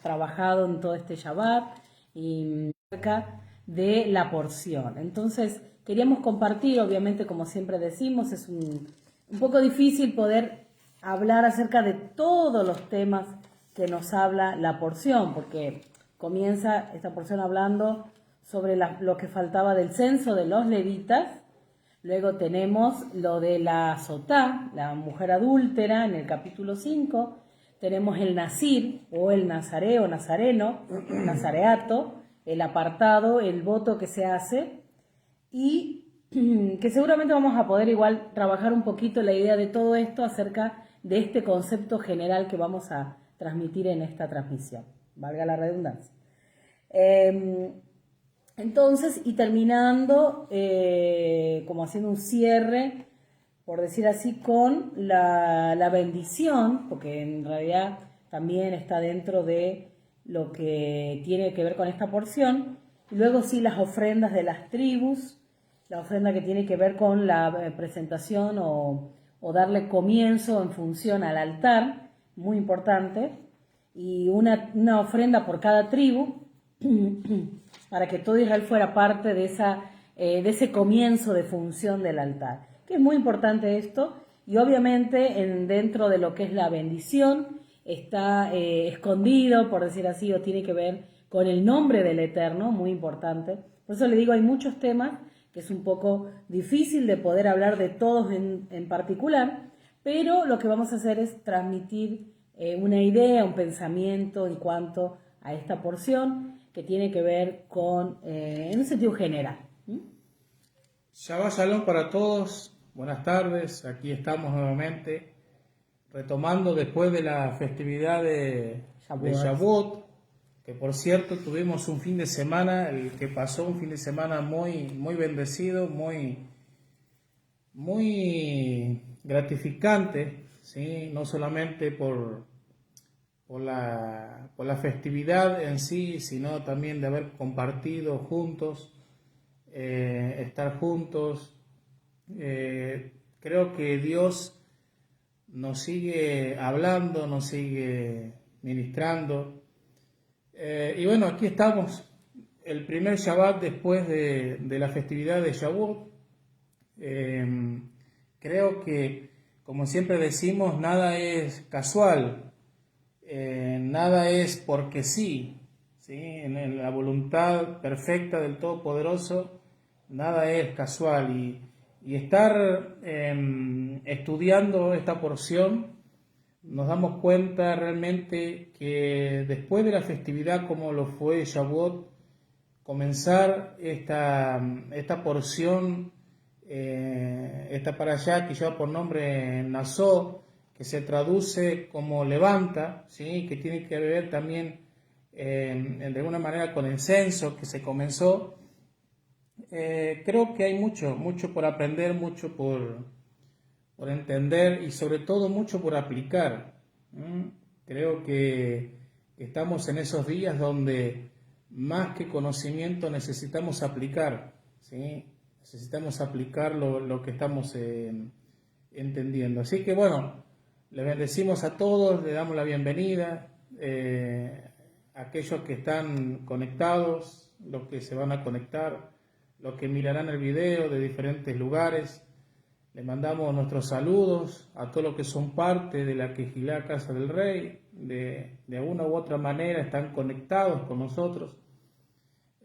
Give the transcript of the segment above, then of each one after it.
Trabajado en todo este Shabbat y acerca de la porción. Entonces, queríamos compartir, obviamente, como siempre decimos, es un poco difícil poder hablar acerca de todos los temas que nos habla la porción, porque comienza esta porción hablando sobre lo que faltaba del censo de los levitas. Luego tenemos lo de la sotá, la mujer adúltera, en el capítulo 5. Tenemos el nazir, o el nazareo, nazareno, nazareato, el apartado, el voto que se hace, y que seguramente vamos a poder igual trabajar un poquito la idea de todo esto acerca de este concepto general que vamos a transmitir en esta transmisión, valga la redundancia. Entonces, y terminando, como haciendo un cierre, por decir así, con la bendición, porque en realidad también está dentro de lo que tiene que ver con esta porción. Y luego sí las ofrendas de las tribus, la ofrenda que tiene que ver con la presentación o darle comienzo en función al altar, muy importante, y una ofrenda por cada tribu, para que todo Israel fuera parte de ese comienzo de función del altar. Que es muy importante esto, y obviamente dentro de lo que es la bendición está escondido, por decir así, o tiene que ver con el nombre del Eterno, muy importante. Por eso le digo, hay muchos temas que es un poco difícil de poder hablar de todos en particular, pero lo que vamos a hacer es transmitir una idea, un pensamiento en cuanto a esta porción que tiene que ver con, en un sentido general. Shabbat Shalom para todos, buenas tardes, aquí estamos nuevamente retomando después de la festividad de Shavuot, que por cierto tuvimos un fin de semana, el que pasó un fin de semana muy bendecido, muy gratificante, ¿sí? No solamente por la festividad en sí, sino también de haber compartido juntos, estar juntos. Creo que Dios nos sigue hablando, nos sigue ministrando. Y bueno, aquí estamos, el primer Shabbat después de la festividad de Shavuot. Creo que, como siempre decimos, nada es casual, nada es porque sí, ¿sí? En la voluntad perfecta del Todopoderoso, nada es casual. Y estar estudiando esta porción, nos damos cuenta realmente que después de la festividad como lo fue Shavuot, comenzar esta porción esta parashá que lleva por nombre Nazó, que se traduce como levanta, ¿sí? Que tiene que ver también de alguna manera con el censo que se comenzó. Creo que hay mucho por aprender, mucho por entender y sobre todo mucho por aplicar. Creo que estamos en esos días donde más que conocimiento necesitamos aplicar, ¿sí? Necesitamos aplicar lo que estamos entendiendo. Así que bueno, les bendecimos a todos, le damos la bienvenida a aquellos que están conectados, los que se van a conectar, los que mirarán el video de diferentes lugares. Le mandamos nuestros saludos a todos los que son parte de la Quejilá Casa del Rey, de una u otra manera están conectados con nosotros,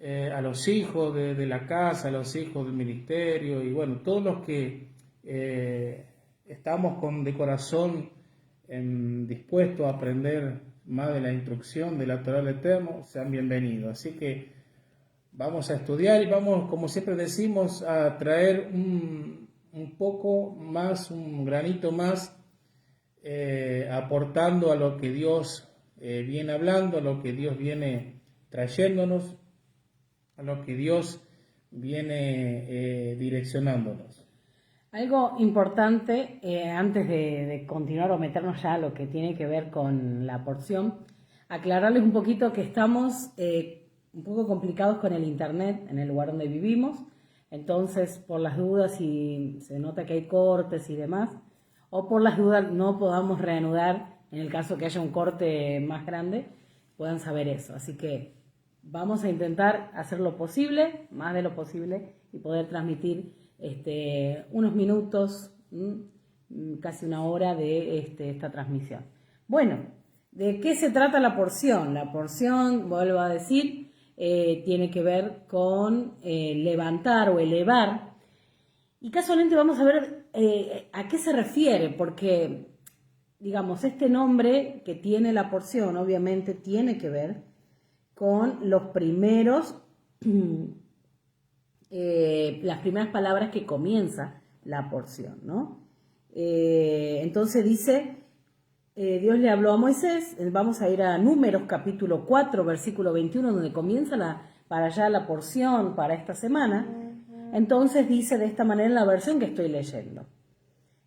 a los hijos de la casa, a los hijos del ministerio y bueno, todos los que estamos de corazón dispuestos a aprender más de la instrucción de la Torá del Eterno, sean bienvenidos. Así que vamos a estudiar y vamos, como siempre decimos, a traer un poco más, un granito más, aportando a lo que Dios viene hablando, a lo que Dios viene trayéndonos, a lo que Dios viene direccionándonos. Algo importante, antes de continuar o meternos ya a lo que tiene que ver con la porción, aclararles un poquito que estamos un poco complicados con el internet en el lugar donde vivimos. Entonces, por las dudas, si se nota que hay cortes y demás, o por las dudas no podamos reanudar, en el caso que haya un corte más grande, puedan saber eso. Así que vamos a intentar hacer lo posible, más de lo posible, y poder transmitir unos minutos, casi una hora de esta transmisión. Bueno, ¿de qué se trata la porción? La porción, vuelvo a decir, tiene que ver con levantar o elevar. Y casualmente vamos a ver a qué se refiere, porque, digamos, este nombre que tiene la porción obviamente tiene que ver con los primeros, las primeras palabras que comienza la porción, ¿no? Entonces dice, Dios le habló a Moisés, vamos a ir a Números capítulo 4, versículo 21, donde comienza para allá la porción para esta semana. Entonces dice de esta manera en la versión que estoy leyendo.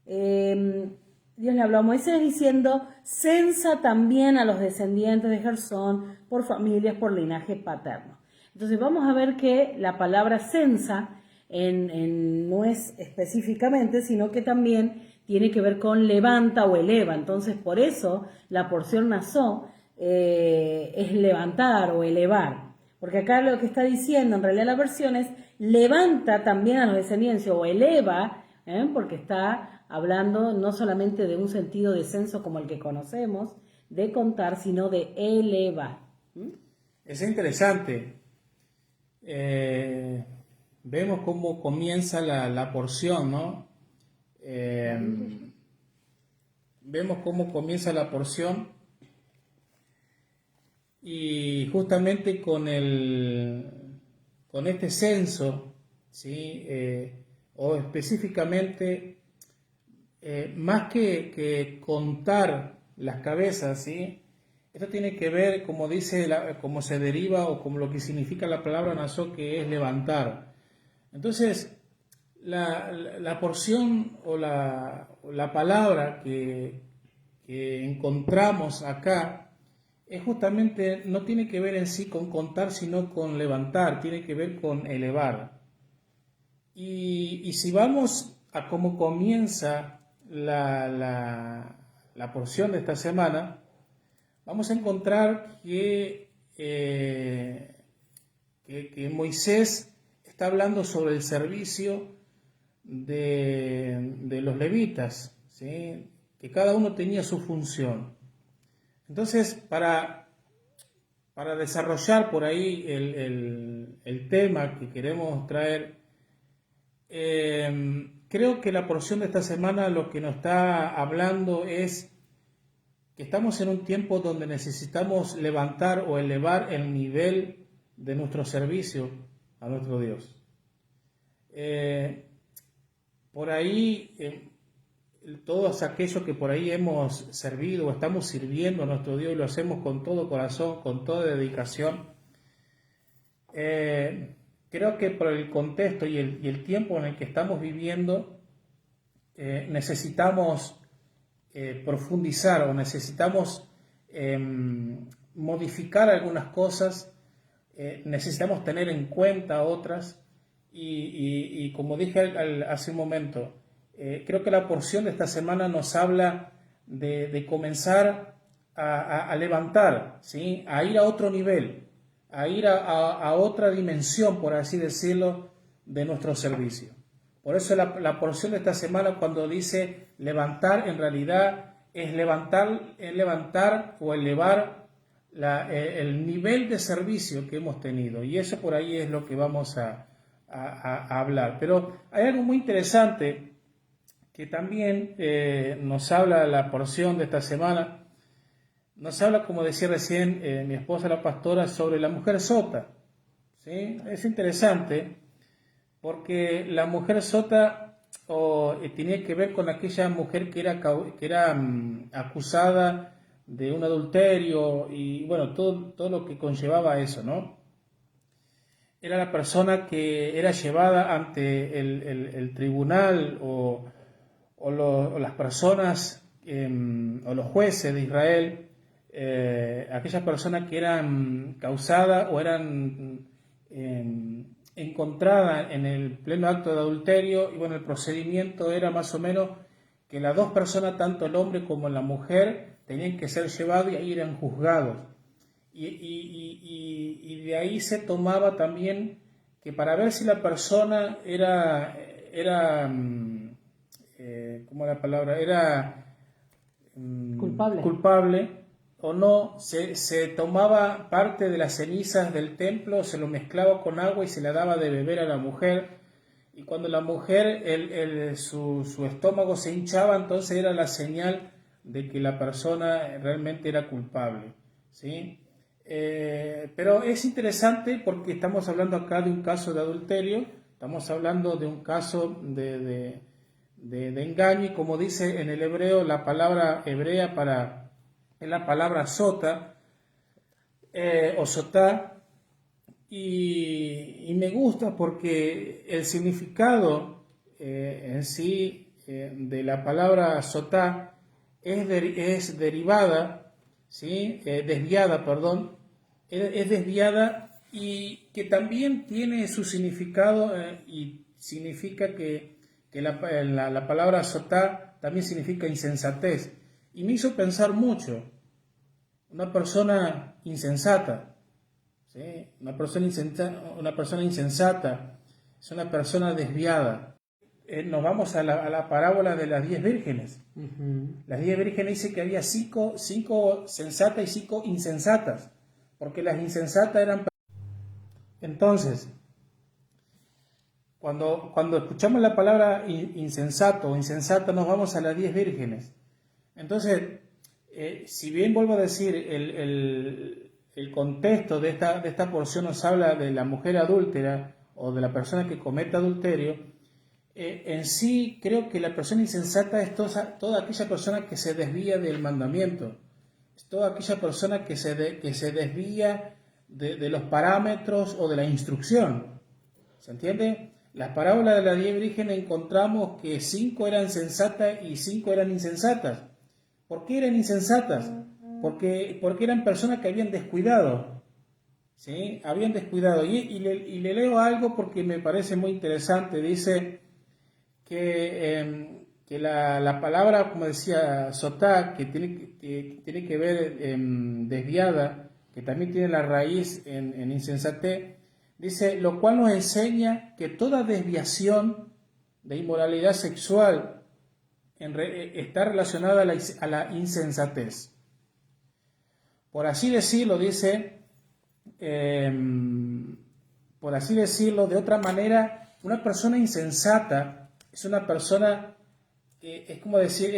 Dios le habló a Moisés diciendo, censa también a los descendientes de Gersón por familias, por linaje paterno. Entonces vamos a ver que la palabra censa no es específicamente, sino que también tiene que ver con levanta o eleva. Entonces por eso la porción Nazó es levantar o elevar. Porque acá lo que está diciendo en realidad la versión es levanta también a los descendientes o eleva, porque está hablando no solamente de un sentido de censo como el que conocemos, de contar, sino de elevar. Es interesante. Vemos cómo comienza la porción, ¿no? Vemos cómo comienza la porción y justamente con este censo, ¿sí? O específicamente, más que contar las cabezas, ¿sí? Esto tiene que ver, como dice, como se deriva o como lo que significa la palabra Nazó, que es levantar. Entonces, la porción o la palabra que encontramos acá es justamente, no tiene que ver en sí con contar, sino con levantar, tiene que ver con elevar. Y si vamos a cómo comienza la porción de esta semana, vamos a encontrar que Moisés está hablando sobre el servicio de los levitas, ¿sí? Que cada uno tenía su función. Entonces, para desarrollar por ahí el tema que queremos traer, creo que la porción de esta semana lo que nos está hablando es que estamos en un tiempo donde necesitamos levantar o elevar el nivel de nuestro servicio a nuestro Dios. por ahí, todos aquellos que por ahí hemos servido o estamos sirviendo a nuestro Dios y lo hacemos con todo corazón, con toda dedicación, creo que por el contexto y el tiempo en el que estamos viviendo, necesitamos profundizar o necesitamos modificar algunas cosas, necesitamos tener en cuenta otras y como dije hace un momento, creo que la porción de esta semana nos habla de comenzar a levantar, ¿sí? A ir a otro nivel, a ir a otra dimensión, por así decirlo, de nuestro servicio. Por eso la porción de esta semana, cuando dice levantar, en realidad es levantar o elevar el nivel de servicio que hemos tenido. Y eso por ahí es lo que vamos a hablar. Pero hay algo muy interesante que también nos habla la porción de esta semana. Nos habla, como decía recién mi esposa la pastora, sobre la mujer sota, ¿sí? Es interesante porque la mujer sota tenía que ver con aquella mujer que era acusada de un adulterio y bueno, todo lo que conllevaba eso, ¿no? Era la persona que era llevada ante el tribunal o las personas o los jueces de Israel, aquellas personas que eran causadas o eran encontradas en el pleno acto de adulterio, y bueno, el procedimiento era más o menos que las dos personas, tanto el hombre como la mujer, tenían que ser llevados y ahí eran juzgados. Y de ahí se tomaba también que para ver si la persona era ¿cómo la palabra? Era culpable o no, se tomaba parte de las cenizas del templo, se lo mezclaba con agua y se le daba de beber a la mujer. Y cuando la mujer, su estómago se hinchaba, entonces era la señal de que la persona realmente era culpable, ¿sí? Pero es interesante porque estamos hablando acá de un caso de adulterio, estamos hablando de un caso de engaño, y como dice en el hebreo, la palabra hebrea es la palabra sota o sotá, y me gusta porque el significado en sí de la palabra sotá es derivada, ¿sí? Desviada, perdón, es desviada, y que también tiene su significado y significa que la palabra sotá también significa insensatez. Y me hizo pensar mucho, una persona insensata, ¿sí? Una persona insensata es una persona desviada. Nos vamos a la parábola de las 10 vírgenes. Uh-huh. Las 10 vírgenes dice que había cinco sensatas y 5 insensatas, porque las insensatas eran... Entonces, cuando escuchamos la palabra insensato o insensata, nos vamos a las 10 vírgenes. Entonces, si bien vuelvo a decir, el contexto de esta porción nos habla de la mujer adúltera o de la persona que comete adulterio, en sí creo que la persona insensata es toda aquella persona que se desvía del mandamiento, es toda aquella persona que se desvía de los parámetros o de la instrucción. ¿Se entiende? Las parábolas de las 10 vírgenes encontramos que 5 eran sensatas y 5 eran insensatas. ¿Por qué eran insensatas? Porque eran personas que habían descuidado, ¿sí? Habían descuidado. Y le leo algo porque me parece muy interesante. Dice que la palabra, como decía sotá, que tiene que ver desviada, que también tiene la raíz en insensatez, dice, lo cual nos enseña que toda desviación de inmoralidad sexual está relacionada a la insensatez. Por así decirlo, dice, por así decirlo, de otra manera, una persona insensata es una persona, es como decir,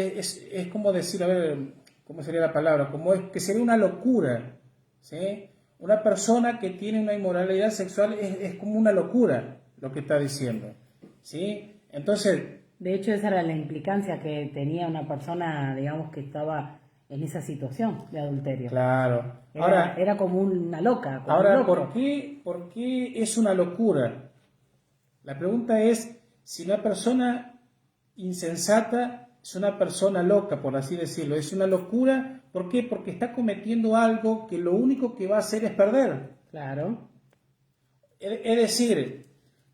a ver, ¿cómo sería la palabra? Como es que sería una locura, ¿sí? Una persona que tiene una inmoralidad sexual es como una locura, lo que está diciendo, ¿sí? Entonces, De hecho, esa era la implicancia que tenía una persona, digamos, que estaba en esa situación de adulterio. Claro. Era como una loca, como un Ahora, loco. por qué es una locura? La pregunta es si una persona insensata es una persona loca, por así decirlo. Es una locura, ¿por qué? Porque está cometiendo algo que lo único que va a hacer es perder. Claro. Es decir,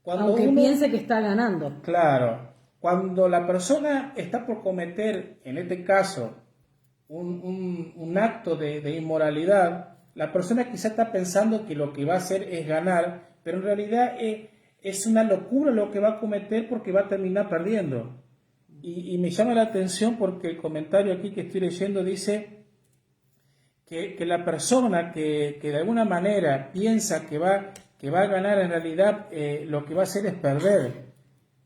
cuando Aunque uno... piense que está ganando. Claro, cuando la persona está por cometer, en este caso, un acto de inmoralidad, la persona quizá está pensando que lo que va a hacer es ganar, pero en realidad es una locura lo que va a cometer porque va a terminar perdiendo. Y me llama la atención porque el comentario aquí que estoy leyendo dice que la persona que de alguna manera piensa que va a ganar, en realidad lo que va a hacer es perder,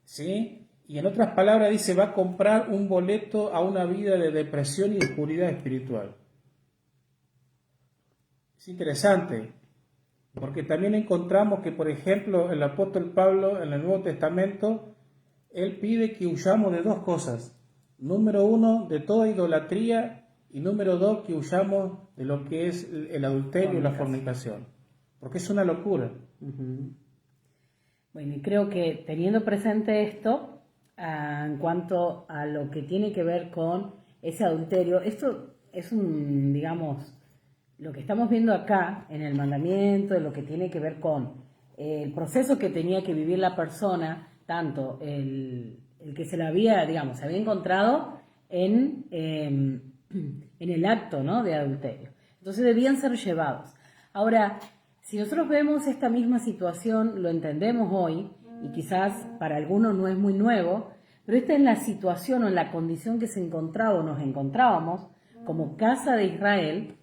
¿sí? Y en otras palabras dice, va a comprar un boleto a una vida de depresión y oscuridad espiritual. Es interesante, porque también encontramos que, por ejemplo, el apóstol Pablo en el Nuevo Testamento, él pide que huyamos de dos cosas. Número uno, de toda idolatría, y número dos, que huyamos de lo que es el adulterio y la fornicación, porque es una locura. Uh-huh. Bueno, y creo que teniendo presente esto, en cuanto a lo que tiene que ver con ese adulterio, esto es digamos, lo que estamos viendo acá en el mandamiento, de lo que tiene que ver con el proceso que tenía que vivir la persona, tanto el que se la había, digamos, se había encontrado en el acto, ¿no?, de adulterio. Entonces debían ser llevados. Ahora, si nosotros vemos esta misma situación, lo entendemos hoy, y quizás para algunos no es muy nuevo, pero esta es la situación o en la condición que se encontraba o nos encontrábamos como casa de Israel,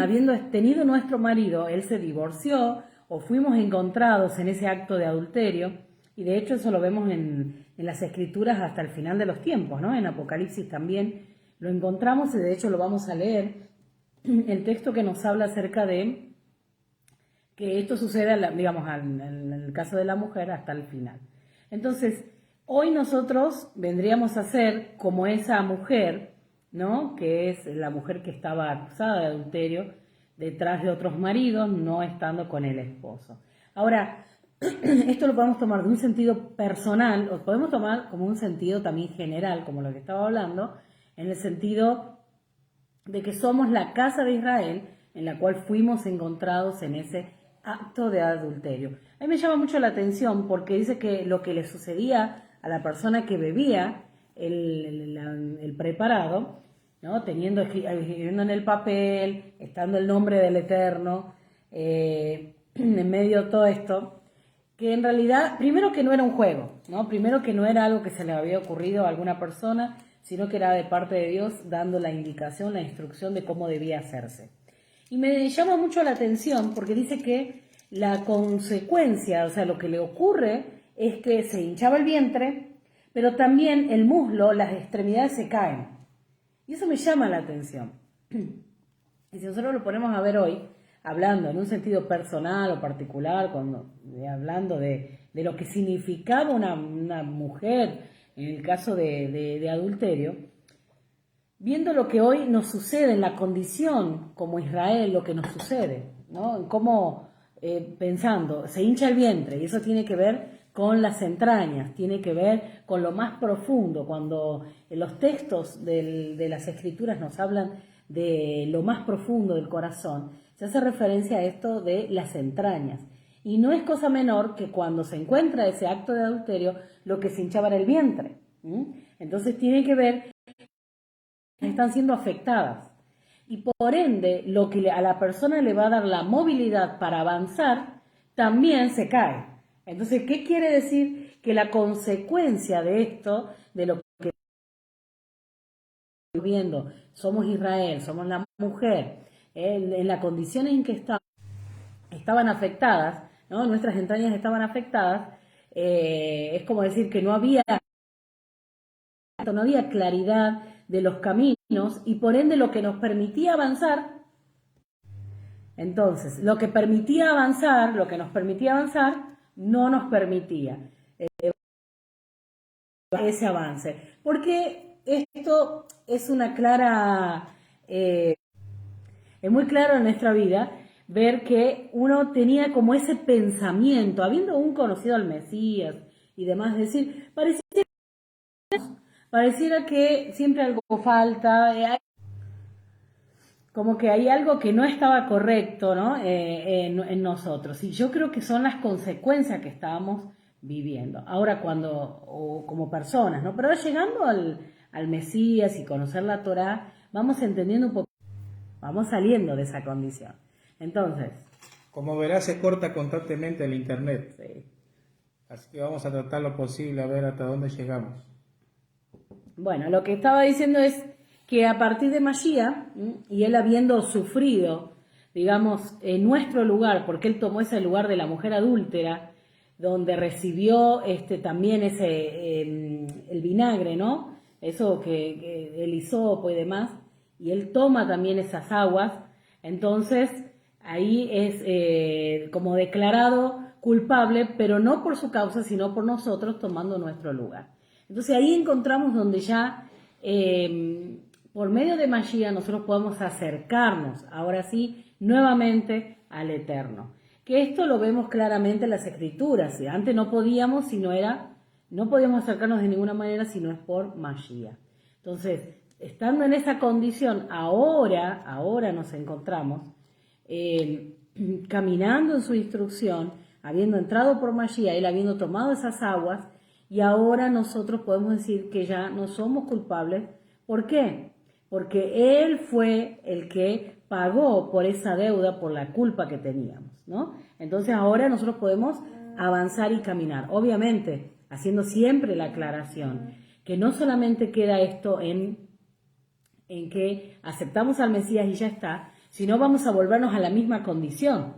habiendo tenido nuestro marido, él se divorció o fuimos encontrados en ese acto de adulterio, y de hecho eso lo vemos en las escrituras hasta el final de los tiempos, ¿no? En Apocalipsis también lo encontramos y de hecho lo vamos a leer, el texto que nos habla acerca de que esto sucede, digamos, en el caso de la mujer hasta el final. Entonces, hoy nosotros vendríamos a ser como esa mujer, ¿no?, que es la mujer que estaba acusada de adulterio detrás de otros maridos, no estando con el esposo. Ahora, esto lo podemos tomar de un sentido personal, o podemos tomar como un sentido también general, como lo que estaba hablando, en el sentido de que somos la casa de Israel en la cual fuimos encontrados en ese acto de adulterio. A mí me llama mucho la atención porque dice que lo que le sucedía a la persona que bebía el preparado, ¿no?, escribiendo en el papel, estando el nombre del Eterno, en medio de todo esto, que en realidad, primero que no era un juego, ¿no? Primero que no era algo que se le había ocurrido a alguna persona, sino que era de parte de Dios dando la indicación, la instrucción de cómo debía hacerse. Y me llama mucho la atención porque dice que la consecuencia, o sea, lo que le ocurre es que se hinchaba el vientre, pero también el muslo, las extremidades se caen. Y eso me llama la atención. Y si nosotros lo ponemos a ver hoy, hablando en un sentido personal o particular, hablando de lo que significaba una mujer en el caso de adulterio, viendo lo que hoy nos sucede en la condición como Israel, lo que nos sucede, ¿no? Cómo, pensando, se hincha el vientre, y eso tiene que ver con las entrañas, tiene que ver con lo más profundo, cuando los textos de las escrituras nos hablan de lo más profundo del corazón, se hace referencia a esto de las entrañas. Y no es cosa menor que cuando se encuentra ese acto de adulterio, lo que se hinchaba era el vientre. Entonces tiene que ver que están siendo afectadas. Y por ende, lo que a la persona le va a dar la movilidad para avanzar, también se cae. Entonces, ¿qué quiere decir? Que la consecuencia de esto, de lo que estamos viviendo, somos Israel, somos la mujer, en la condición en que estaban afectadas, ¿no?, nuestras entrañas estaban afectadas, es como decir que no había claridad de los caminos y por ende lo que nos permitía avanzar. Entonces, lo que nos permitía avanzar, no nos permitía. ese avance. Porque esto es una clara, es muy claro en nuestra vida ver que uno tenía como ese pensamiento, habiendo aún conocido al Mesías y demás, decir, pareciera que siempre algo falta, como que hay algo que no estaba correcto, ¿no? En nosotros. Y yo creo que son las consecuencias que estábamos viviendo. Ahora o como personas, ¿no? Pero ahora llegando al Mesías y conocer la Torá, vamos entendiendo un poco, vamos saliendo de esa condición. Entonces, Como verás, se corta constantemente el internet. sí. Así que vamos a tratar lo posible a ver hasta dónde llegamos. Bueno, lo que estaba diciendo es que a partir de Mashiach, y él habiendo sufrido, digamos, en nuestro lugar, porque él tomó ese lugar de la mujer adúltera, donde recibió también el vinagre, ¿no? Eso que el hisopo y demás, y él toma también esas aguas, entonces ahí es como declarado culpable, pero no por su causa, sino por nosotros tomando nuestro lugar. Entonces ahí encontramos donde ya por medio de Mashiach nosotros podemos acercarnos, ahora sí, nuevamente al Eterno. Que esto lo vemos claramente en las Escrituras. ¿Sí? Antes no podíamos, no podíamos acercarnos de ninguna manera si no es por Mashiach. Entonces, estando en esa condición, ahora nos encontramos caminando en su instrucción, habiendo entrado por Mashiach, él habiendo tomado esas aguas, y ahora nosotros podemos decir que ya no somos culpables. ¿Por qué? Porque Él fue el que pagó por esa deuda, por la culpa que teníamos, ¿no? Entonces ahora nosotros podemos avanzar y caminar. Obviamente, haciendo siempre la aclaración, que no solamente queda esto en que aceptamos al Mesías y ya está, sino vamos a volvernos a la misma condición.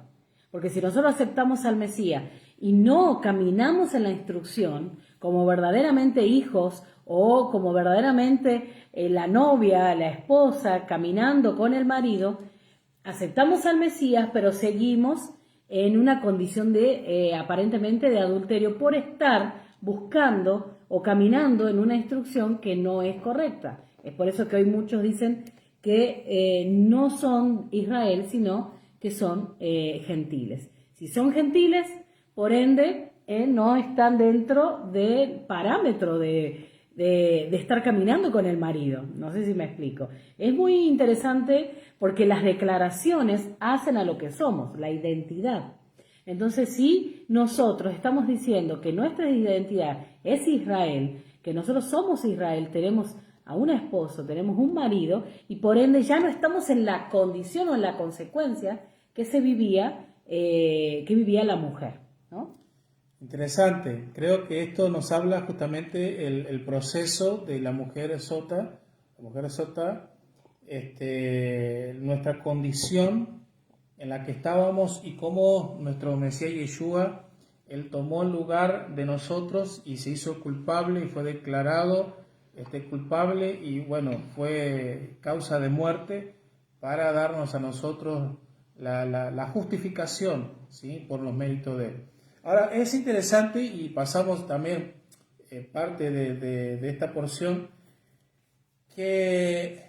Porque si nosotros aceptamos al Mesías y no caminamos en la instrucción como verdaderamente hijos o como verdaderamente la novia, la esposa, caminando con el marido, aceptamos al Mesías, pero seguimos en una condición de aparentemente de adulterio por estar buscando o caminando en una instrucción que no es correcta. Es por eso que hoy muchos dicen que no son Israel, sino que son gentiles. Si son gentiles, por ende, no están dentro del parámetro de estar caminando con el marido. No sé si me explico. Es muy interesante porque las declaraciones hacen a lo que somos, la identidad. Entonces, si nosotros estamos diciendo que nuestra identidad es Israel, que nosotros somos Israel, tenemos a un esposo, tenemos un marido, y por ende ya no estamos en la condición o en la consecuencia que vivía la mujer, ¿no? Interesante. Creo que esto nos habla justamente el proceso de la mujer sota, nuestra condición en la que estábamos y cómo nuestro Mesías Yeshua, él tomó el lugar de nosotros y se hizo culpable y fue declarado culpable y bueno, fue causa de muerte para darnos a nosotros la justificación, ¿sí? Por los méritos de él. Ahora, es interesante y pasamos también parte de esta porción que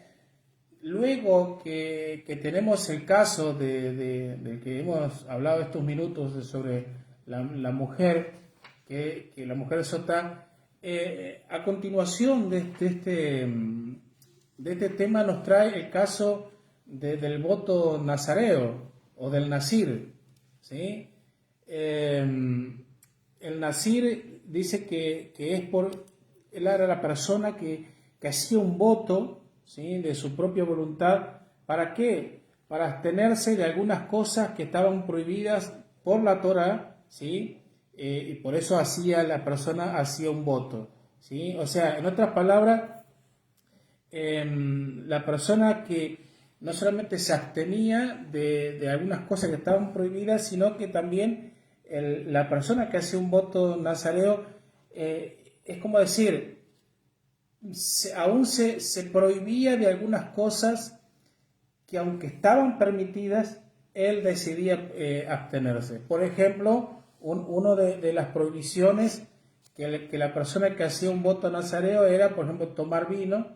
luego que tenemos el caso del que hemos hablado estos minutos sobre la mujer, que la mujer sotá, a continuación de este tema nos trae el caso del voto nazareo o del nazir, ¿sí? El nazir dice que es él era la persona que hacía un voto, ¿sí? De su propia voluntad. ¿Para qué? Para abstenerse de algunas cosas que estaban prohibidas por la Torá, ¿sí? Y por eso la persona hacía un voto, ¿sí? O sea, en otras palabras, la persona que no solamente se abstenía de algunas cosas que estaban prohibidas, sino que también la persona que hace un voto nazareo, es como decir, aún se prohibía de algunas cosas que aunque estaban permitidas, él decidía abstenerse. Por ejemplo, una de las prohibiciones que la persona que hacía un voto nazareo era, por ejemplo, tomar vino,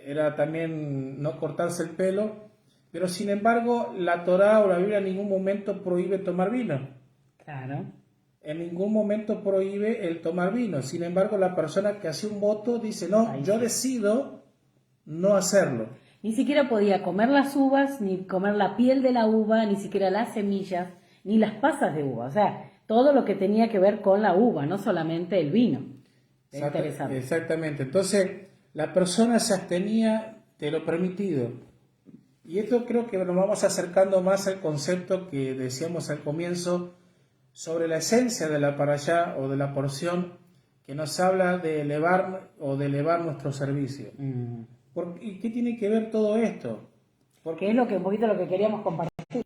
era también no cortarse el pelo, pero sin embargo la Torá o la Biblia en ningún momento prohíbe tomar vino. Claro. En ningún momento prohíbe el tomar vino. Sin embargo, la persona que hace un voto dice, no, Ahí yo sí. decido no hacerlo. Ni siquiera podía comer las uvas, ni comer la piel de la uva, ni siquiera las semillas, ni las pasas de uva. O sea, todo lo que tenía que ver con la uva, no solamente el vino. Es interesante. Exactamente. Entonces, la persona se abstenía de lo permitido. Y esto creo que nos vamos acercando más al concepto que decíamos al comienzo sobre la esencia de la parashá o de la porción que nos habla de elevar o de elevar nuestro servicio. ¿Y qué tiene que ver todo esto? Porque es un poquito lo que queríamos compartir.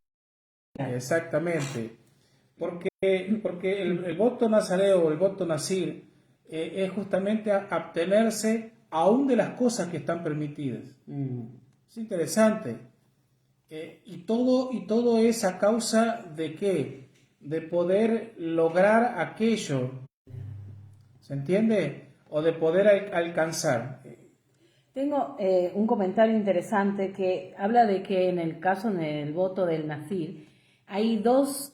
Exactamente. Porque el voto nazareo o el voto nazir es justamente abstenerse aún de las cosas que están permitidas. Es interesante. Y todo es a causa de ¿qué? De poder lograr aquello. ¿Se entiende? O de poder alcanzar. Tengo un comentario interesante que habla de que en el caso, en el voto del Nazir, hay dos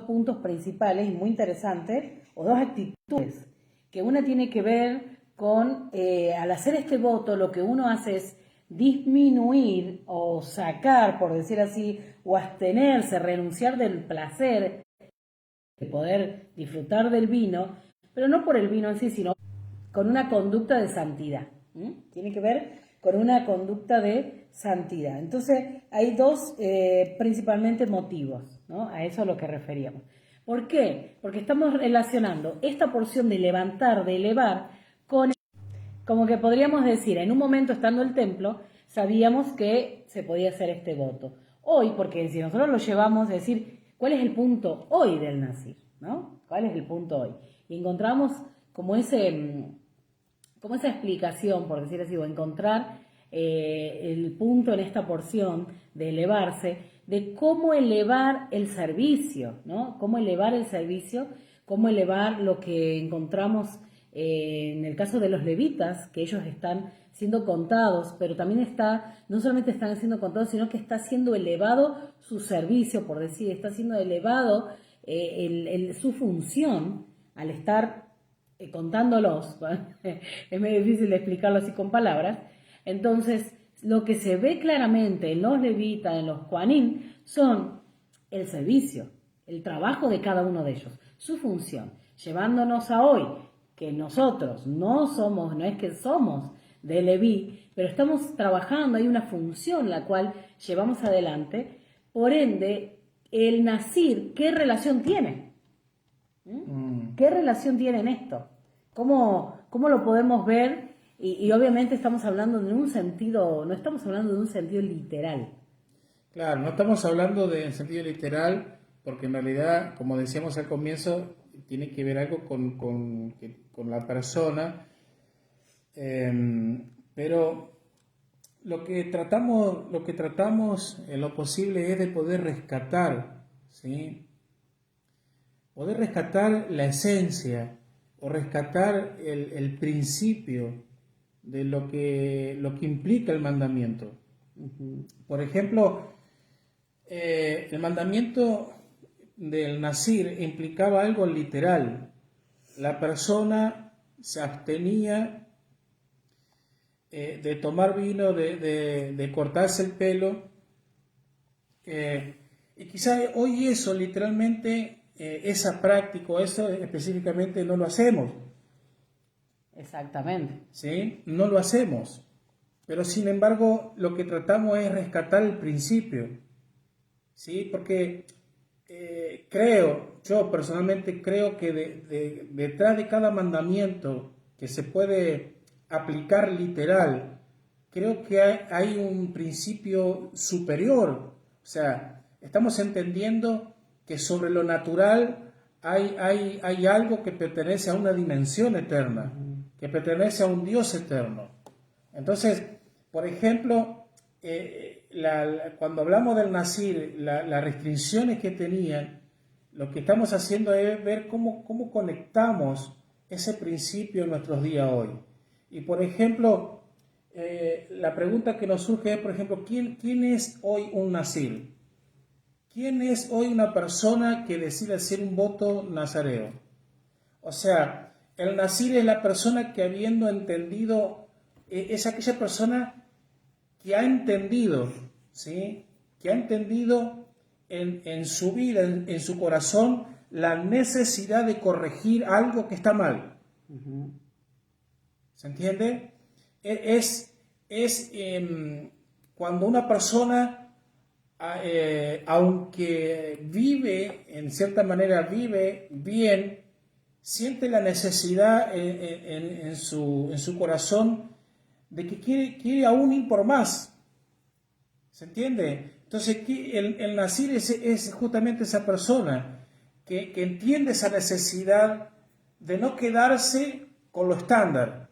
puntos principales y muy interesantes, o dos actitudes, que una tiene que ver con, al hacer este voto, lo que uno hace es disminuir o sacar, por decir así, o abstenerse, renunciar del placer de poder disfrutar del vino, pero no por el vino en sí, sino con una conducta de santidad. Tiene que ver con una conducta de santidad. Entonces, hay dos principalmente motivos, ¿no? A eso es a lo que referíamos. ¿Por qué? Porque estamos relacionando esta porción de levantar, de elevar, con, como que podríamos decir, en un momento estando el templo, sabíamos que se podía hacer este voto. Hoy, porque si nosotros lo llevamos a decir, ¿cuál es el punto hoy del Nazir? ¿No? ¿Cuál es el punto hoy? Y encontramos como esa explicación, por decir así, o encontrar el punto en esta porción de elevarse, de cómo elevar el servicio, ¿no? Cómo elevar el servicio, cómo elevar lo que encontramos en el caso de los levitas, que ellos están siendo contados, pero también no solamente están siendo contados, sino que está siendo elevado su servicio, por decir, está siendo elevado su función al estar contándolos, es medio difícil de explicarlo así con palabras. Entonces, lo que se ve claramente en los levitas, en los Kohanim, son el servicio, el trabajo de cada uno de ellos, su función, llevándonos a hoy, que nosotros no es que somos de Leví, pero estamos trabajando, hay una función la cual llevamos adelante, por ende, el Nazir, ¿qué relación tiene? ¿Qué relación tiene en esto? ¿Cómo lo podemos ver? Y obviamente estamos hablando de un sentido, no estamos hablando de un sentido literal. Claro, no estamos hablando de sentido literal, porque en realidad, como decíamos al comienzo, tiene que ver algo con la persona, pero lo que tratamos en lo posible es de poder rescatar, ¿sí? Poder rescatar la esencia o rescatar el principio de lo que implica el mandamiento. Por ejemplo, el mandamiento del Nazir implicaba algo literal. La persona se abstenía de tomar vino, de cortarse el pelo. Y quizá hoy eso literalmente, esa práctica, eso específicamente no lo hacemos. Exactamente. ¿Sí? No lo hacemos. Pero sin embargo, lo que tratamos es rescatar el principio. ¿Sí? Porque yo personalmente creo que detrás de cada mandamiento que se puede aplicar literal, creo que hay un principio superior. O sea, estamos entendiendo que sobre lo natural hay algo que pertenece a una dimensión eterna, que pertenece a un Dios eterno. Entonces, por ejemplo, cuando hablamos del Nazir, las restricciones que tenían lo que estamos haciendo es ver cómo conectamos ese principio en nuestros días hoy. Y por ejemplo, la pregunta que nos surge es, por ejemplo, ¿quién es hoy un nazir? ¿Quién es hoy una persona que decide hacer un voto nazareo? O sea, el nazir es la persona que habiendo entendido, es aquella persona que ha entendido, ¿sí? Que ha entendido en su vida, en su corazón, la necesidad de corregir algo que está mal. ¿Se entiende? Cuando una persona, aunque vive, en cierta manera vive bien, siente la necesidad en su corazón de que quiere aún ir por más. ¿Se entiende? Entonces, el nazir es justamente esa persona que entiende esa necesidad de no quedarse con lo estándar,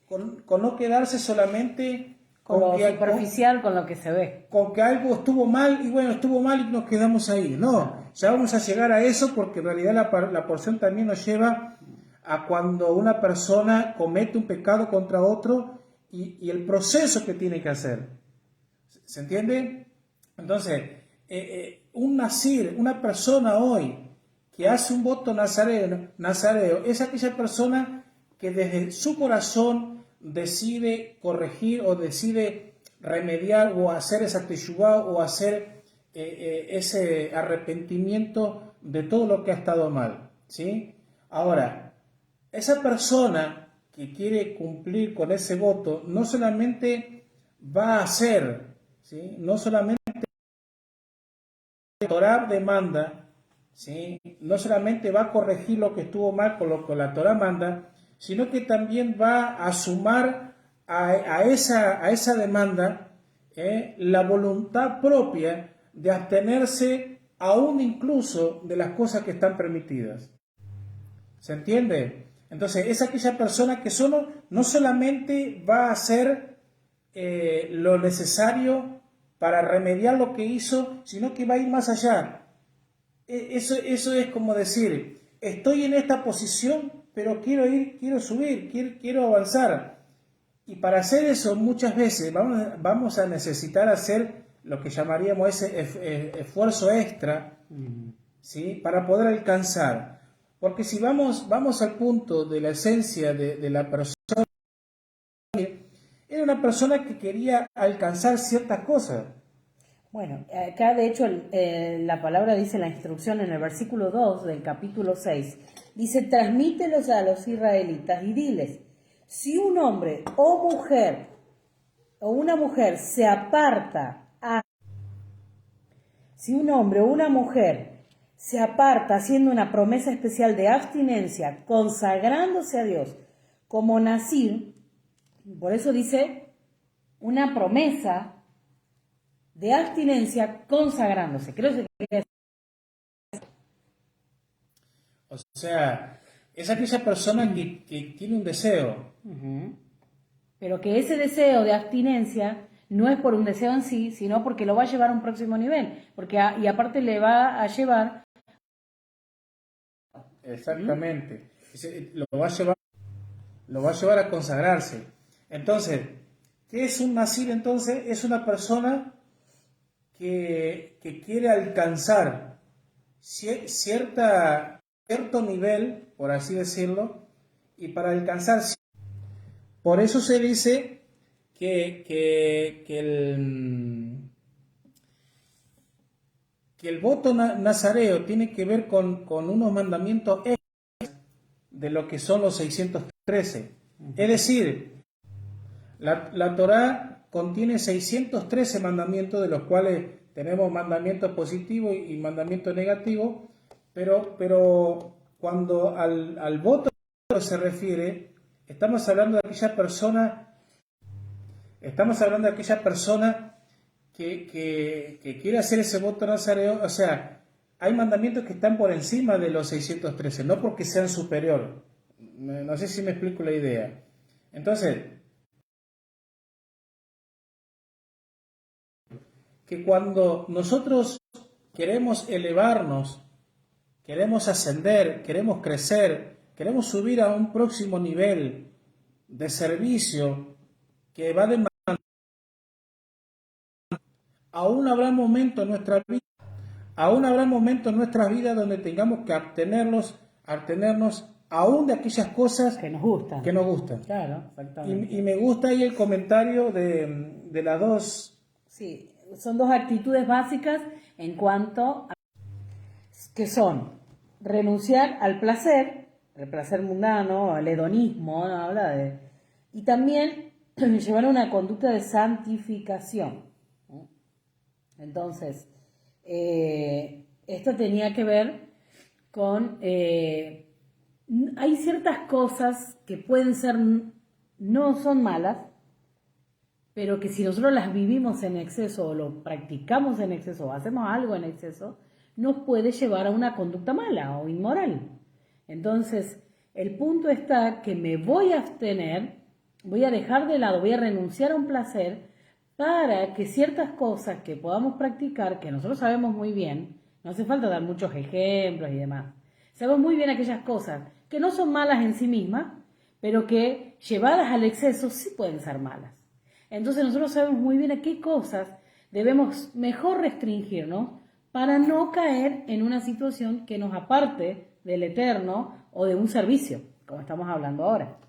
con no quedarse solamente con lo superficial, con lo que se ve. Con que algo estuvo mal y bueno, estuvo mal y nos quedamos ahí. No, ya vamos a llegar a eso porque en realidad la porción también nos lleva a cuando una persona comete un pecado contra otro y el proceso que tiene que hacer. ¿Se entiende? Entonces, un nazir, una persona hoy que hace un voto nazareo, es aquella persona que desde su corazón decide corregir o decide remediar o hacer esa teshuvá o hacer ese arrepentimiento de todo lo que ha estado mal, ¿sí? Ahora, esa persona que quiere cumplir con ese voto no solamente va a hacer, ¿sí? No solamente la Torá demanda, ¿sí? No solamente va a corregir lo que estuvo mal con lo que la Torá manda, sino que también va a sumar a esa demanda la voluntad propia de abstenerse aún incluso de las cosas que están permitidas. ¿Se entiende? Entonces, es aquella persona que no solamente va a hacer lo necesario para remediar lo que hizo, sino que va a ir más allá. Eso es como decir, estoy en esta posición, pero quiero subir, quiero avanzar. Y para hacer eso muchas veces vamos a necesitar hacer lo que llamaríamos ese esfuerzo extra, ¿sí? Para poder alcanzar. Porque si vamos al punto de la esencia de la persona, era una persona que quería alcanzar ciertas cosas. Bueno, acá de hecho la palabra dice la instrucción en el versículo 2 del capítulo 6, dice, transmítelos a los israelitas y diles, si un hombre o mujer o una mujer se aparta, si un hombre o una mujer se aparta haciendo una promesa especial de abstinencia, consagrándose a Dios como nazir, por eso dice una promesa de abstinencia consagrándose. Creo que o sea, es aquella persona que tiene un deseo. Pero que ese deseo de abstinencia no es por un deseo en sí, sino porque lo va a llevar a un próximo nivel. Y aparte le va a llevar... Exactamente. Lo va a llevar a consagrarse. Entonces, ¿qué es un nazir entonces? Es una persona que quiere alcanzar cierto nivel, por así decirlo, y para alcanzar... Por eso se dice que el voto nazareo tiene que ver con unos mandamientos de lo que son los 613. Es decir, la Torá contiene 613 mandamientos, de los cuales tenemos mandamientos positivos y mandamientos negativos, pero cuando al voto se refiere, estamos hablando de aquella persona que quiere hacer ese voto nazareo. O sea, hay mandamientos que están por encima de los 613, no porque sean superiores. No sé si me explico la idea. Entonces, que cuando nosotros queremos elevarnos queremos ascender, queremos crecer, queremos subir a un próximo nivel de servicio que va a demandar. Aún habrá momentos en nuestra vida, aún habrá momentos en nuestras vidas donde tengamos que abstenernos aún de aquellas cosas Que nos gustan. que nos gustan. Claro, exactamente. Y me gusta ahí el comentario de las dos. Sí, son dos actitudes básicas en cuanto a que son renunciar al placer, el placer mundano, al hedonismo, ¿no? Habla de, y también llevar una conducta de santificación. ¿No? Entonces, esto tenía que ver con, hay ciertas cosas que pueden ser, no son malas, pero que si nosotros las vivimos en exceso o lo practicamos en exceso o hacemos algo en exceso, nos puede llevar a una conducta mala o inmoral. Entonces, el punto está que me voy a abstener, voy a dejar de lado, voy a renunciar a un placer para que ciertas cosas que podamos practicar, que nosotros sabemos muy bien, no hace falta dar muchos ejemplos y demás, sabemos muy bien aquellas cosas que no son malas en sí mismas, pero que llevadas al exceso sí pueden ser malas. Entonces nosotros sabemos muy bien a qué cosas debemos mejor restringirnos para no caer en una situación que nos aparte del eterno o de un servicio, como estamos hablando ahora.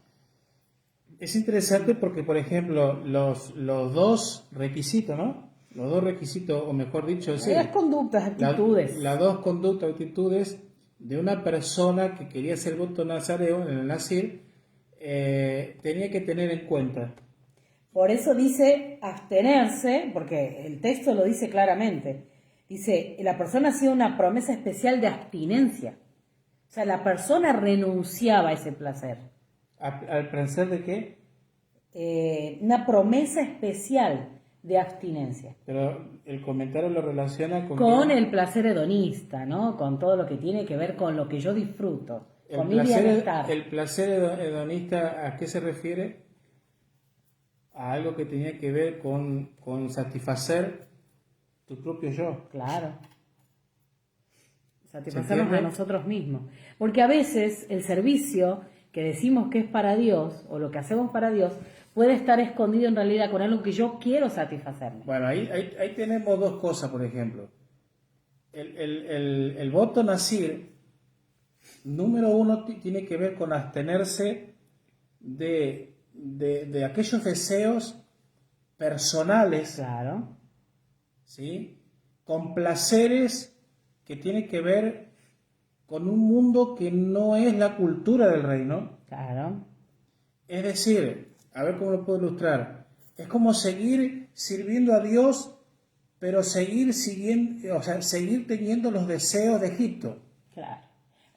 Es interesante porque, por ejemplo, los dos requisitos, ¿no? Los dos requisitos, o mejor dicho, Hay las conductas, actitudes. Las dos conductas, actitudes de una persona que quería ser voto nazareo en el Nazir, tenía que tener en cuenta. Por eso dice abstenerse, porque el texto lo dice claramente. Dice, la persona hacía una promesa especial de abstinencia. O sea, la persona renunciaba a ese placer. ¿Al placer de qué? Una promesa especial de abstinencia. Pero el comentario lo relaciona con el placer hedonista, ¿no? Con todo lo que tiene que ver con lo que yo disfruto, con mi bienestar. El placer hedonista, ¿a qué se refiere? A algo que tenía que ver con satisfacer tu propio yo. Claro. Satisfacernos a nosotros mismos. Porque a veces el servicio que decimos que es para Dios, o lo que hacemos para Dios, puede estar escondido en realidad con algo que yo quiero satisfacerme. Bueno, ahí tenemos dos cosas, por ejemplo. El voto nazir, número uno, tiene que ver con abstenerse de aquellos deseos personales, claro, ¿sí? Con placeres que tienen que ver con un mundo que no es la cultura del reino. Claro. Es decir, a ver cómo lo puedo ilustrar. Es como seguir sirviendo a Dios, pero seguir teniendo los deseos de Egipto. Claro.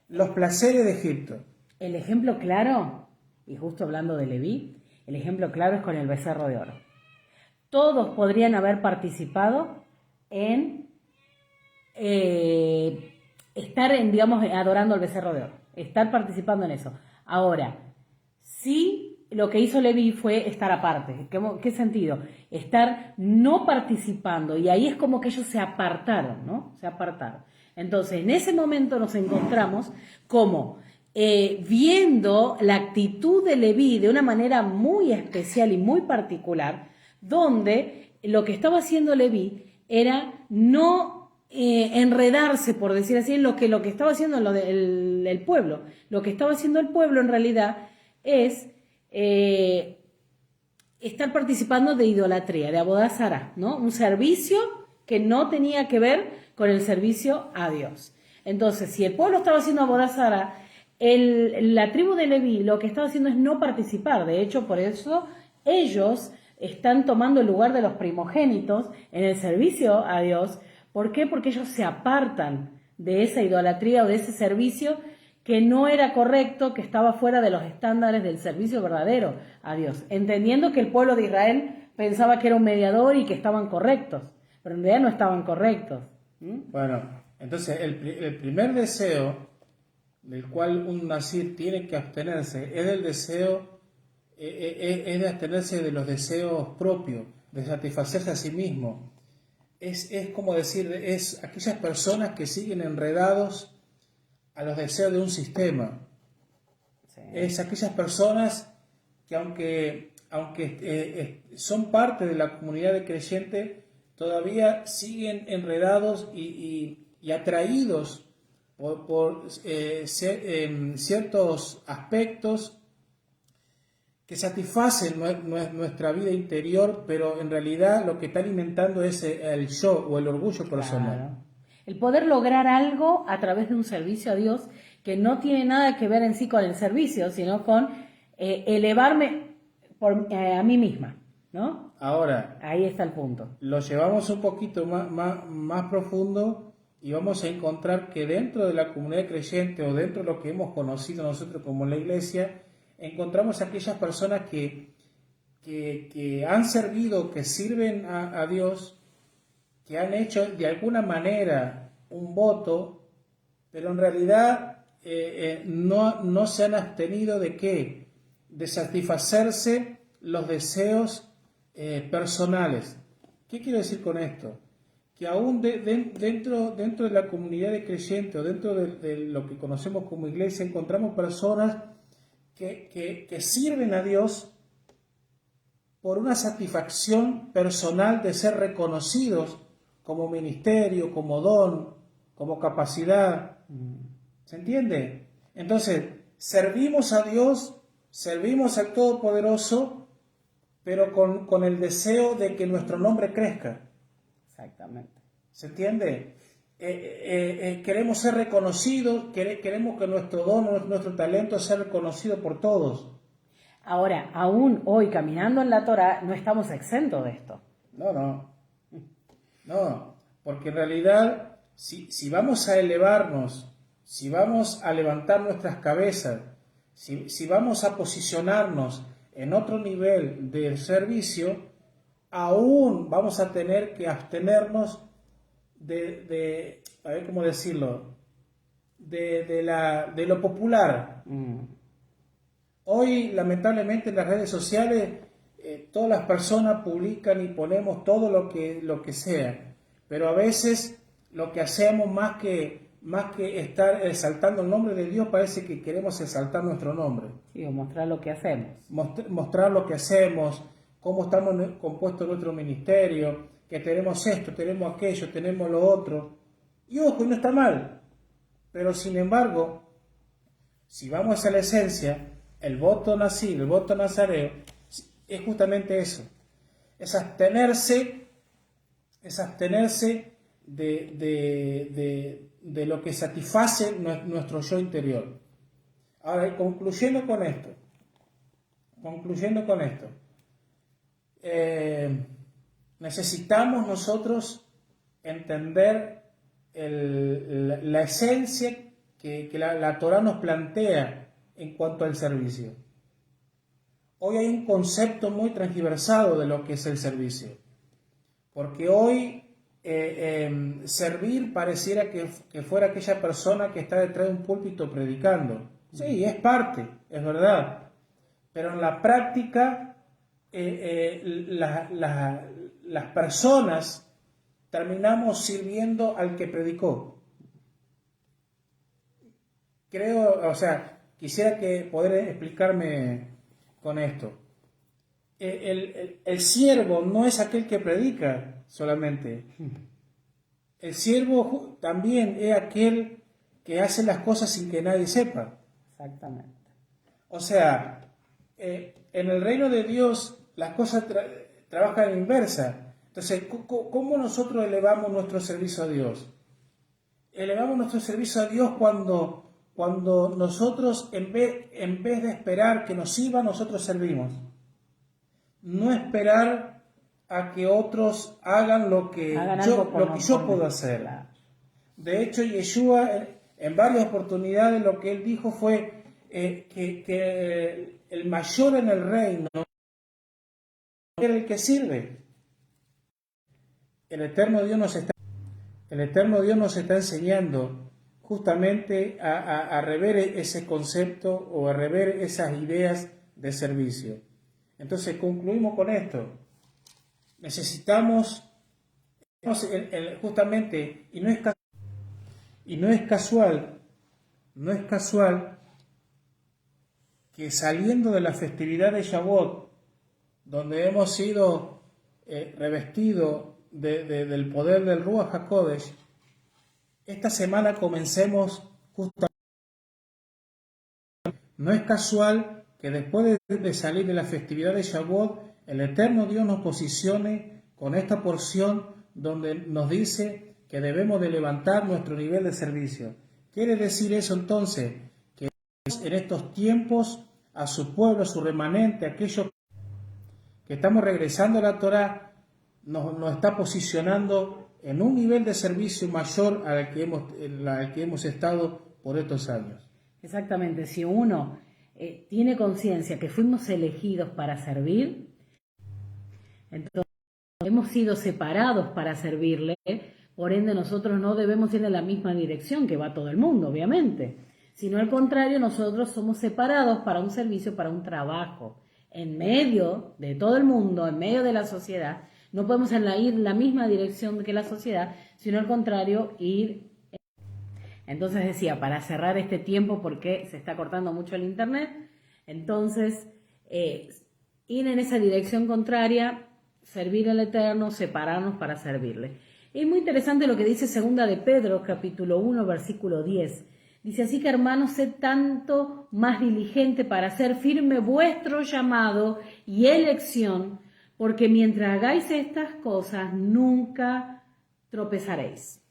Los placeres de Egipto. El ejemplo claro, y justo hablando de Leví, el ejemplo claro es con el becerro de oro. Todos podrían haber participado en estar digamos, adorando al becerro de oro, estar participando en eso. Ahora, sí, lo que hizo Leví fue estar aparte. ¿Qué sentido? Estar no participando, y ahí es como que ellos se apartaron, ¿no? Se apartaron. Entonces, en ese momento nos encontramos como viendo la actitud de Leví de una manera muy especial y muy particular, donde lo que estaba haciendo Leví era no enredarse, por decir así, en lo que estaba haciendo el pueblo. Lo que estaba haciendo el pueblo en realidad es estar participando de idolatría, de Abodá Zará, ¿no? Un servicio que no tenía que ver con el servicio a Dios. Entonces, si el pueblo estaba haciendo Abodá Zará, la tribu de Leví lo que estaba haciendo es no participar. De hecho, por eso ellos están tomando el lugar de los primogénitos en el servicio a Dios. ¿Por qué? Porque ellos se apartan de esa idolatría o de ese servicio que no era correcto, que estaba fuera de los estándares del servicio verdadero a Dios, entendiendo que el pueblo de Israel pensaba que era un mediador y que estaban correctos, pero en realidad no estaban correctos. Bueno, entonces el primer deseo del cual un nazir tiene que abstenerse es del deseo, es de abstenerse de los deseos propios, de satisfacerse a sí mismo. Es como decir, es aquellas personas que siguen enredados a los deseos de un sistema. Sí. Es aquellas personas que aunque son parte de la comunidad de creyentes, todavía siguen enredados y atraídos por ciertos aspectos que satisfacen nuestra vida interior, pero en realidad lo que está alimentando es el yo o el orgullo personal. Claro. El poder lograr algo a través de un servicio a Dios que no tiene nada que ver en sí con el servicio, sino con elevarme a mí misma, ¿no? Ahora, Ahí está el punto. lo llevamos un poquito más profundo y vamos a encontrar que dentro de la comunidad creyente o dentro de lo que hemos conocido nosotros como la iglesia, encontramos aquellas personas que han servido, que sirven a Dios, que han hecho de alguna manera un voto, pero en realidad no se han abstenido de ¿qué? De satisfacerse los deseos personales. ¿Qué quiero decir con esto? Que aún dentro de la comunidad de creyentes o dentro de lo que conocemos como iglesia, encontramos personas que sirven a Dios por una satisfacción personal de ser reconocidos como ministerio, como don, como capacidad. ¿Se entiende? Entonces, servimos a Dios, servimos al Todopoderoso, pero con el deseo de que nuestro nombre crezca. Exactamente. ¿Se entiende? Queremos ser reconocidos, queremos que nuestro don, nuestro talento sea reconocido por todos. Ahora, aún hoy caminando en la Torá, no estamos exentos de esto. No, porque en realidad, si vamos a elevarnos, si vamos a levantar nuestras cabezas, si vamos a posicionarnos en otro nivel de servicio, aún vamos a tener que abstenernos a ver cómo decirlo, de lo popular. Hoy, lamentablemente, en las redes sociales, todas las personas publican y ponemos todo lo que sea, pero a veces lo que hacemos más que estar exaltando el nombre de Dios, parece que queremos exaltar nuestro nombre. Sí, o mostrar lo que hacemos. Mostrar lo que hacemos, cómo estamos compuestos nuestro ministerio, que tenemos esto, tenemos aquello, tenemos lo otro. Y ojo, no está mal, pero sin embargo, si vamos a la esencia, el voto nacido, el voto nazareo, es justamente eso, es abstenerse de lo que satisface nuestro yo interior. Ahora, concluyendo con esto, necesitamos nosotros entender la esencia que la Torá nos plantea en cuanto al servicio. Hoy hay un concepto muy transgiversado de lo que es el servicio, porque hoy servir pareciera que fuera aquella persona que está detrás de un púlpito predicando. Sí, es parte, es verdad, pero en la práctica las personas terminamos sirviendo al que predicó. Quisiera poder explicarme con esto. El siervo no es aquel que predica solamente. El siervo también es aquel que hace las cosas sin que nadie sepa. Exactamente. O sea, en el reino de Dios las cosas trabajan en inversa. Entonces, ¿cómo nosotros elevamos nuestro servicio a Dios? Elevamos nuestro servicio a Dios cuando nosotros, en vez de esperar que nos sirva, nosotros servimos. No esperar a que otros hagan lo que yo puedo hacer. Claro. De hecho, Yeshua, en varias oportunidades, lo que él dijo fue que el mayor en el reino era el que sirve. El eterno Dios nos está enseñando justamente a rever ese concepto o a rever esas ideas de servicio. Entonces concluimos con esto. Necesitamos justamente, y no es casual no es casual que saliendo de la festividad de Shavuot, donde hemos sido revestidos del poder del Ruach HaKodesh, esta semana comencemos justamente. No es casual que después de salir de la festividad de Shavuot, el eterno Dios nos posicione con esta porción donde nos dice que debemos de levantar nuestro nivel de servicio. ¿Quiere decir eso entonces? Que en estos tiempos a su pueblo, a su remanente, aquellos que estamos regresando a la Torá, nos está posicionando en un nivel de servicio mayor al que hemos estado por estos años. Exactamente, si uno tiene conciencia que fuimos elegidos para servir, entonces hemos sido separados para servirle, por ende nosotros no debemos ir en la misma dirección que va todo el mundo, obviamente, sino al contrario, nosotros somos separados para un servicio, para un trabajo, en medio de todo el mundo, en medio de la sociedad. No podemos ir en la misma dirección que la sociedad, sino al contrario, ir. Entonces decía, para cerrar este tiempo, porque se está cortando mucho el internet, entonces ir en esa dirección contraria, servir al Eterno, separarnos para servirle. Es muy interesante lo que dice segunda de Pedro, capítulo 1, versículo 10. Dice, así que hermanos, sed tanto más diligente para hacer firme vuestro llamado y elección, porque mientras hagáis estas cosas, nunca tropezaréis.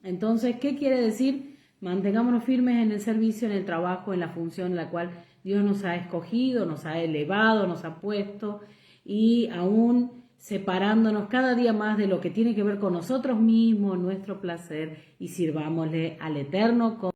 Entonces, ¿qué quiere decir? Mantengámonos firmes en el servicio, en el trabajo, en la función en la cual Dios nos ha escogido, nos ha elevado, nos ha puesto, y aún separándonos cada día más de lo que tiene que ver con nosotros mismos, nuestro placer, y sirvámosle al Eterno con